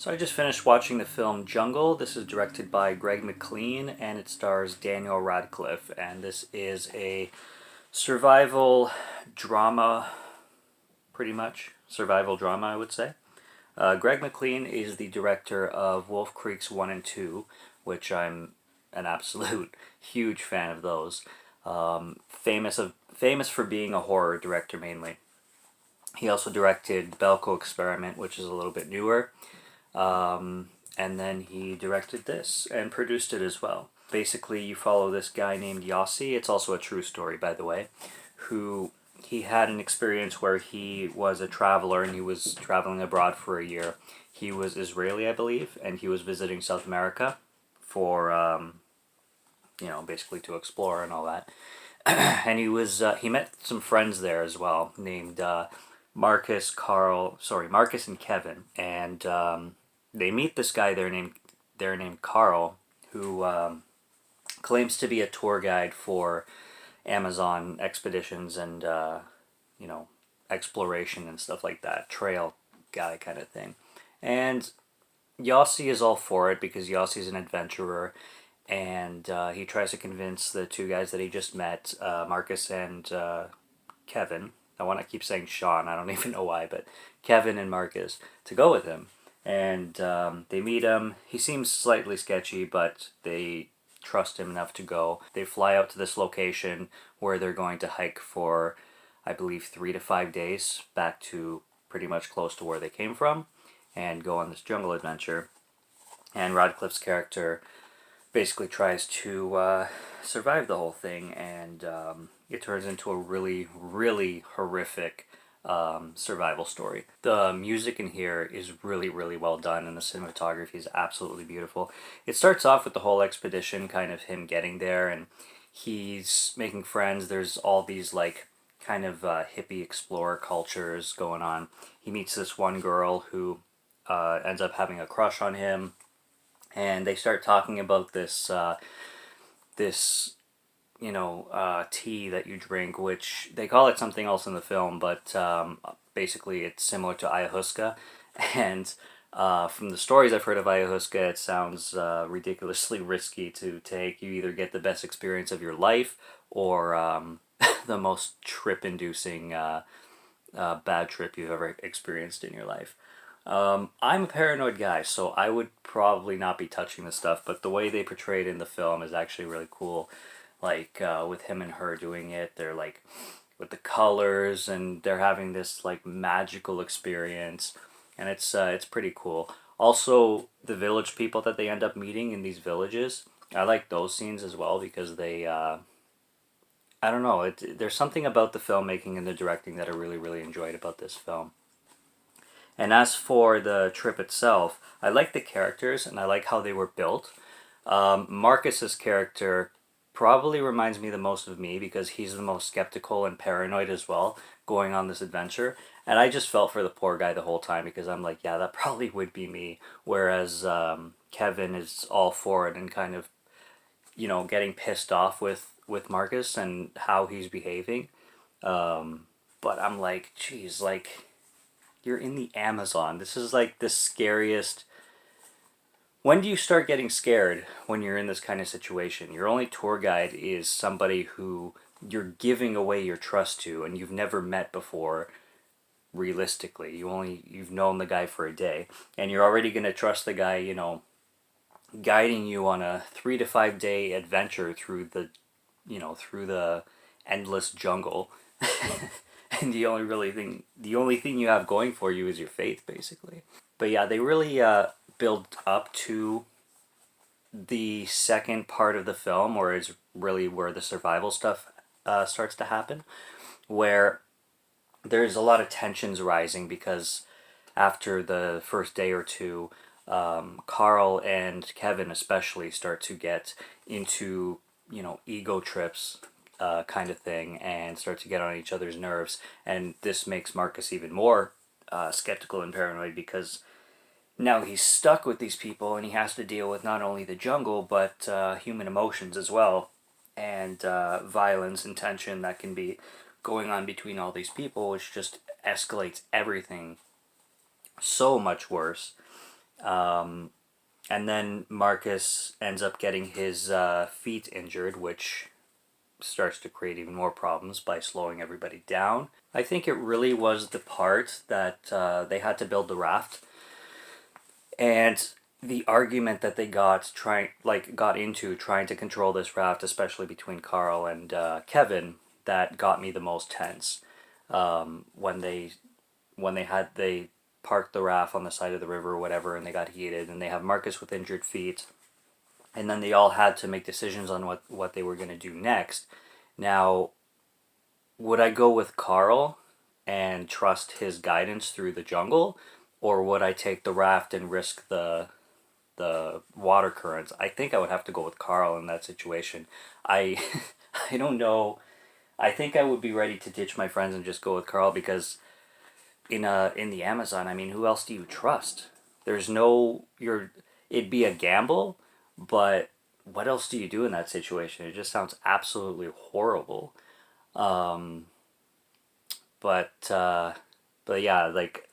So I just finished watching the film Jungle. This is directed by Greg Mclean and it stars Daniel Radcliffe. And this is a survival drama, pretty much. Survival drama, I would say. Greg Mclean is the director of Wolf Creeks 1 and 2, which I'm an absolute huge fan of those. Famous for being a horror director mainly. He also directed Belko Experiment, which is a little bit newer. And then he directed this and produced it as well. Basically, you follow this guy named Yossi. It's also a true story, by the way, who he had an experience where he was a traveler and he was traveling abroad for a year. He was Israeli, I believe, and he was visiting South America for, basically to explore and all that. And he met some friends there as well, named Marcus and Kevin, and they meet this guy there named Carl, who claims to be a tour guide for Amazon expeditions and exploration and stuff like that, trail guy kind of thing. And Yossi is all for it because Yossi's an adventurer, and he tries to convince the two guys that he just met, Marcus and Kevin. I want to keep saying Sean, I don't even know why, but Kevin and Marcus, to go with him. And they meet him. He seems slightly sketchy, but they trust him enough to go. They fly out to this location where they're going to hike for, I believe, 3 to 5 days back to pretty much close to where they came from and go on this jungle adventure. And Radcliffe's character basically tries to survive the whole thing, and it turns into a really, really horrific survival story. The music in here is really, really well done, and the cinematography is absolutely beautiful. It starts off with the whole expedition, kind of him getting there, and he's making friends. There's all these kind of hippie explorer cultures going on. He meets this one girl who ends up having a crush on him, and they start talking about this tea that you drink, which they call it something else in the film, but basically it's similar to ayahuasca. And from the stories I've heard of ayahuasca, it sounds ridiculously risky to take. You either get the best experience of your life or the most trip-inducing bad trip you've ever experienced in your life. I'm a paranoid guy, so I would probably not be touching this stuff, but the way they portray it in the film is actually really cool. With him and her doing it, they're with the colors, and they're having this magical experience, and it's pretty cool. Also, the village people that they end up meeting in these villages, I like those scenes as well because they, I don't know, there's something about the filmmaking and the directing that I really, really enjoyed about this film. And as for the trip itself, I like the characters and I like how they were built. Marcus's character probably reminds me the most of me because he's the most skeptical and paranoid as well going on this adventure. And I just felt for the poor guy the whole time because I'm like, yeah, that probably would be me. Whereas Kevin is all for it and kind of, getting pissed off with Marcus and how he's behaving. But I'm like, geez, you're in the Amazon. This is the scariest. When do you start getting scared when you're in this kind of situation? Your only tour guide is somebody who you're giving away your trust to and you've never met before, realistically. You've known the guy for a day, and you're already going to trust the guy, guiding you on a 3 to 5 day adventure through the endless jungle. And the only thing you have going for you is your faith, basically. But yeah, they really build up to the second part of the film, where it's really where the survival stuff starts to happen, where there's a lot of tensions rising because after the first day or two, Carl and Kevin especially start to get into ego trips kind of thing and start to get on each other's nerves, and this makes Marcus even more skeptical and paranoid because now he's stuck with these people and he has to deal with not only the jungle but human emotions as well, and violence and tension that can be going on between all these people, which just escalates everything so much worse. And then Marcus ends up getting his feet injured, which starts to create even more problems by slowing everybody down. I think it really was the part that they had to build the raft, and the argument that they got into trying to control this raft, especially between Carl and Kevin, that got me the most tense. When they parked the raft on the side of the river or whatever, and they got heated, and they have Marcus with injured feet, and then they all had to make decisions on what they were going to do next. Now, would I go with Carl and trust his guidance through the jungle, or would I take the raft and risk the water currents? I think I would have to go with Carl in that situation. I I don't know. I think I would be ready to ditch my friends and just go with Carl, because in the Amazon, I mean, who else do you trust? There's no you're It'd be a gamble, but what else do you do in that situation? It just sounds absolutely horrible. Um, but uh, but yeah, like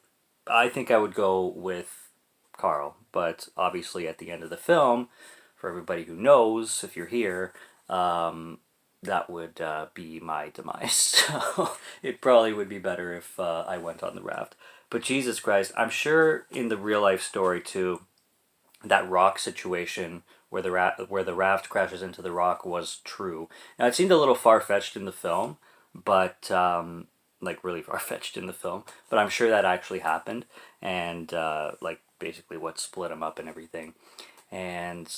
I think I would go with Carl. But obviously, at the end of the film, for everybody who knows, if you're here, um, that would be my demise. So it probably would be better if I went on the raft. But Jesus Christ, I'm sure in the real life story too, that rock situation where the raft crashes into the rock was true. Now it seemed a little far fetched in the film, but like really far fetched in the film. But I'm sure that actually happened, and like basically what split them up and everything. And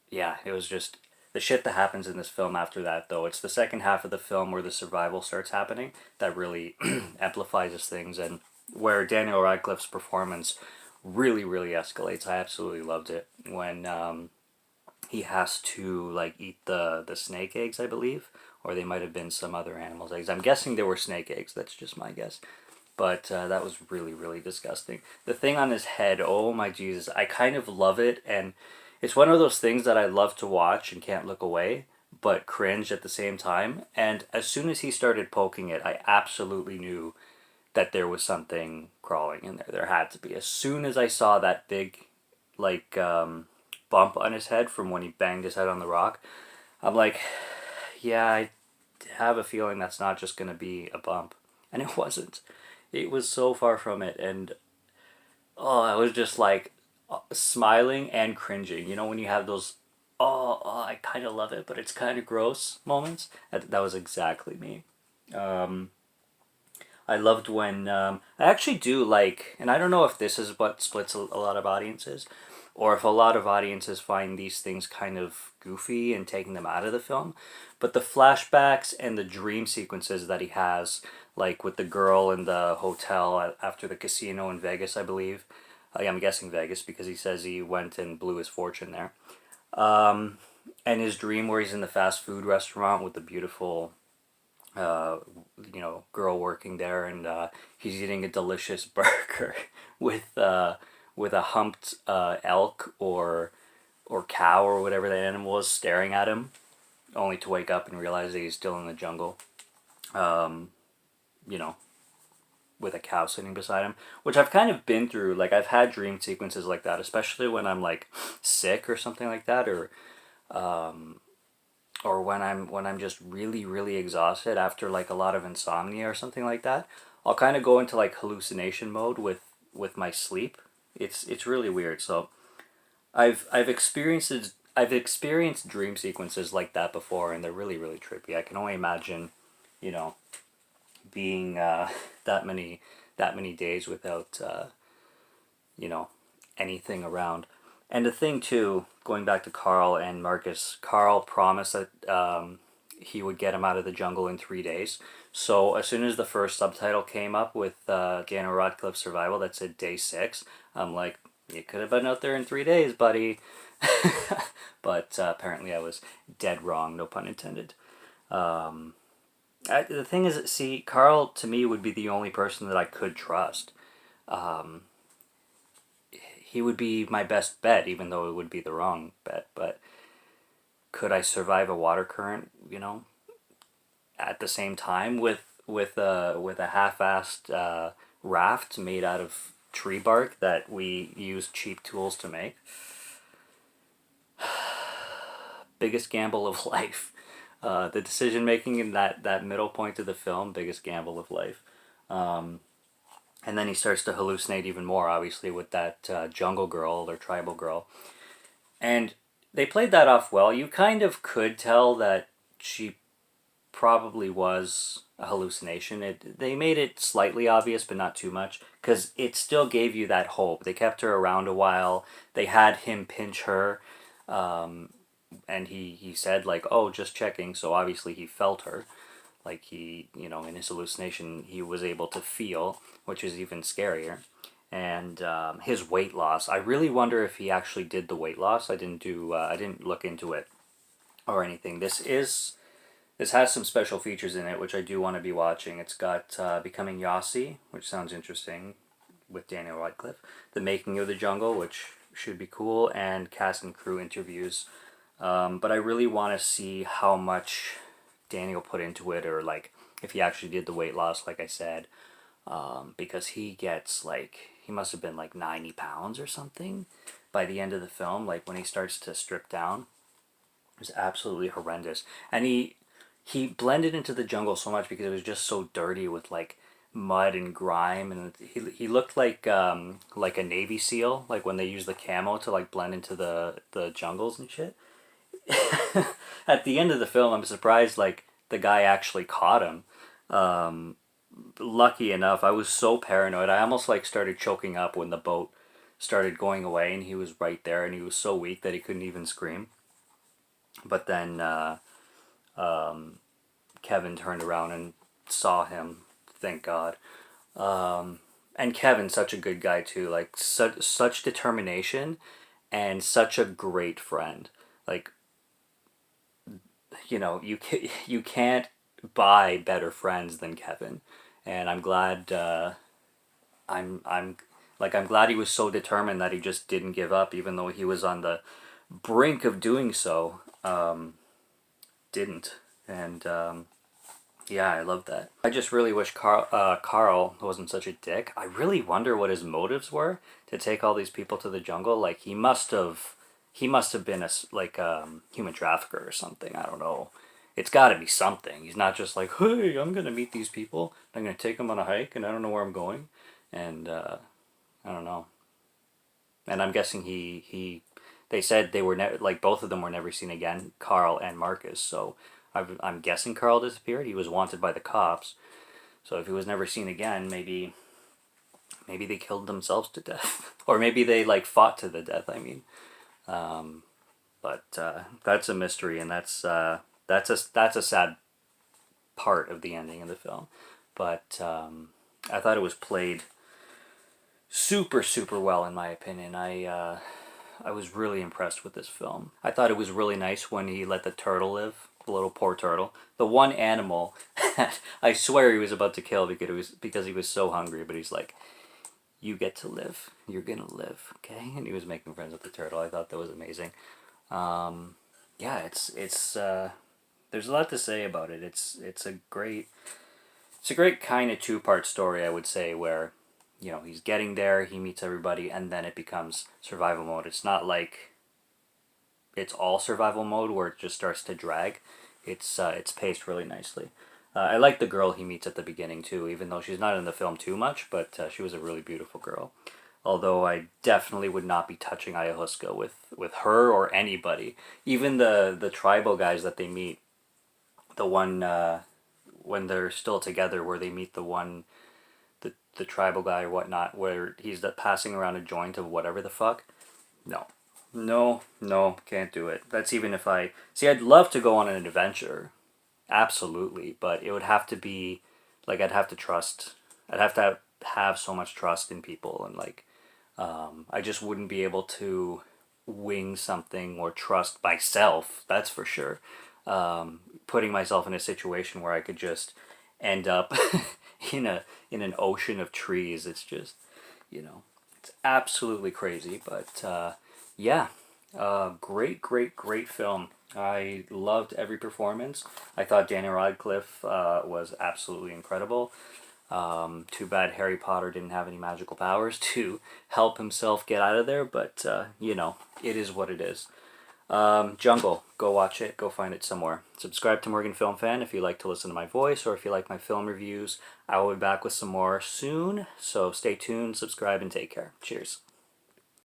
yeah, it was just the shit that happens in this film after that, though. It's the second half of the film where the survival starts happening that really amplifies things, and where Daniel Radcliffe's performance really, really escalates. I absolutely loved it when he has to like eat the snake eggs, I believe, or they might have been some other animal's eggs. I'm guessing they were snake eggs. That's just my guess. But that was really, really disgusting. The thing on his head, oh my Jesus, I kind of love it, and it's one of those things that I love to watch and can't look away, but cringe at the same time. And as soon as he started poking it, I absolutely knew that there was something crawling in there. There had to be. As soon as I saw that big, like, bump on his head from when he banged his head on the rock, I'm like, yeah, I have a feeling that's not just going to be a bump. And it wasn't. It was so far from it. And, oh, I was just like smiling and cringing. You know, when you have those, I kind of love it, but it's kind of gross moments? That was exactly me. Um, I loved when I actually do like, and I don't know if this is what splits a lot of audiences, or if a lot of audiences find these things kind of goofy and taking them out of the film, but the flashbacks and the dream sequences that he has, like with the girl in the hotel after the casino in Vegas, I believe. I'm guessing Vegas because he says he went and blew his fortune there. Um, and his dream where he's in the fast food restaurant with the beautiful uh, girl working there, and he's eating a delicious burger with with a humped elk or cow or whatever that animal was staring at him, only to wake up and realize that he's still in the jungle. Um, you know, with a cow sitting beside him, which I've kind of been through. Like I've had dream sequences like that, especially when I'm like sick or something like that, or when I'm just really really exhausted after like a lot of insomnia or something like that. I'll kind of go into like hallucination mode with my sleep. It's really weird. So I've experienced dream sequences like that before, and they're really really trippy. I can only imagine, you know, being that many days without you know anything around. And the thing too, going back to Carl and Marcus, Carl promised that he would get him out of the jungle in 3 days. So as soon as the first subtitle came up with Daniel Radcliffe's survival that said day 6, I'm like, you could have been out there in 3 days, buddy. But apparently I was dead wrong, no pun intended. Um, the thing is, see, Carl to me would be the only person that I could trust. Um, he would be my best bet, even though it would be the wrong bet. But could I survive a water current? You know, at the same time with a half-assed raft made out of tree bark that we use cheap tools to make. Biggest gamble of life. The decision making in that middle point of the film, biggest gamble of life. And then he starts to hallucinate even more, obviously, with that jungle girl or tribal girl. And they played that off well. You kind of could tell that she probably was a hallucination. They made it slightly obvious, but not too much, because it still gave you that hope. They kept her around a while. They had him pinch her, and he said, like, oh, just checking, so obviously he felt her. Like, he, in his hallucination, he was able to feel, which is even scarier. And his weight loss, I really wonder if he actually did the weight loss. I didn't look into it or anything. This has some special features in it, which I do want to be watching. It's got Becoming Yossi, which sounds interesting, with Daniel Radcliffe. The Making of the Jungle, which should be cool, and cast and crew interviews. But I really want to see how much Daniel put into it, or like if he actually did the weight loss, like I said, because he gets he must have been like 90 pounds or something by the end of the film. Like when he starts to strip down, it was absolutely horrendous. And he blended into the jungle so much because it was just so dirty with like mud and grime, and he looked like a Navy SEAL, like when they use the camo to like blend into the jungles and shit. At the end of the film, I'm surprised like the guy actually caught him. Lucky enough, I was so paranoid. I almost like started choking up when the boat started going away, and he was right there, and he was so weak that he couldn't even scream. But then Kevin turned around and saw him. Thank God. And Kevin's such a good guy too. Like such determination, and such a great friend. Like, you can't buy better friends than Kevin, and I'm glad. I'm glad he was so determined that he just didn't give up, even though he was on the brink of doing so. Didn't, and yeah, I love that. I just really wish Carl wasn't such a dick. I really wonder what his motives were to take all these people to the jungle. Like he must have been a human trafficker or something. I don't know. It's got to be something. He's not just like, hey, I'm gonna meet these people. I'm gonna take them on a hike, and I don't know where I'm going, and I don't know. And I'm guessing they said they were both of them were never seen again, Carl and Marcus. So I'm guessing Carl disappeared. He was wanted by the cops. So if he was never seen again, maybe they killed themselves to death, or maybe they fought to the death. I mean. But that's a mystery, and that's a sad part of the ending of the film. But I thought it was played super, super well, in my opinion. I was really impressed with this film. I thought it was really nice when he let the turtle live, the little poor turtle, the one animal that I swear he was about to kill because he was so hungry. But he's like, you get to live. You're gonna live, okay? And he was making friends with the turtle. I thought that was amazing. Yeah, it's there's a lot to say about it. It's a great kind of two-part story, I would say, where he's getting there, he meets everybody, and then it becomes survival mode. It's not like it's all survival mode where it just starts to drag. It's paced really nicely. I like the girl he meets at the beginning too, even though she's not in the film too much, but she was a really beautiful girl. Although I definitely would not be touching Ayahuasca with her or anybody. Even the tribal guys that they meet, the one when they're still together, where they meet the tribal guy or whatnot, where he's passing around a joint of whatever the fuck. No, can't do it. That's even if I'd love to go on an adventure. Absolutely, but it would have to be I'd have to trust. I'd have to have so much trust in people, and I just wouldn't be able to wing something or trust myself. That's for sure. Putting myself in a situation where I could just end up in an ocean of trees. It's just it's absolutely crazy. But yeah, great film. I loved every performance. I thought Daniel Radcliffe was absolutely incredible. Too bad Harry Potter didn't have any magical powers to help himself get out of there, but you know, it is what it is. Jungle, go watch it, go find it somewhere. Subscribe to Morgan Film Fan if you like to listen to my voice or if you like my film reviews. I will be back with some more soon, so stay tuned, subscribe, and take care. Cheers.